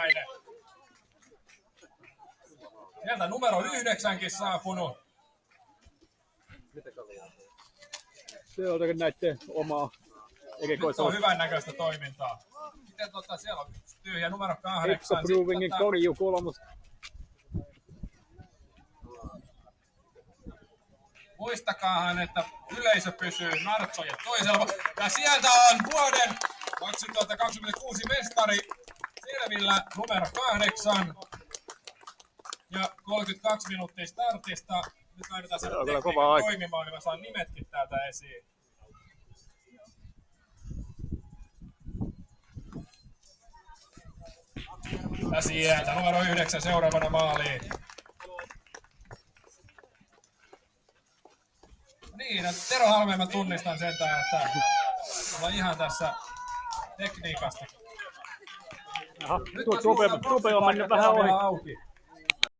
ensimmäinen. Sieltä numero 9 saapunut. Se on näiden omaa Nyt on hyvän näköistä toimintaa. Miten siellä on tyhjä numero 8. Provingin korju kolmos. Muistakaahan, että yleisö pysyy nartsojen toisella. Ja sieltä on vuoden 2026 mestari selvillä numero 8. Ja 32 minuuttia startista. Nyt lähdetään sen tekniikan toimimaan, niin mä saan nimetkin täältä esiin. Ja sieltä numero 9 seuraavana maaliin. Niin, Tero Halmeen mä tunnistan sentään, että ollaan ihan tässä tekniikasta. Jaha, tuo Tupe on mennyt vähän ohi.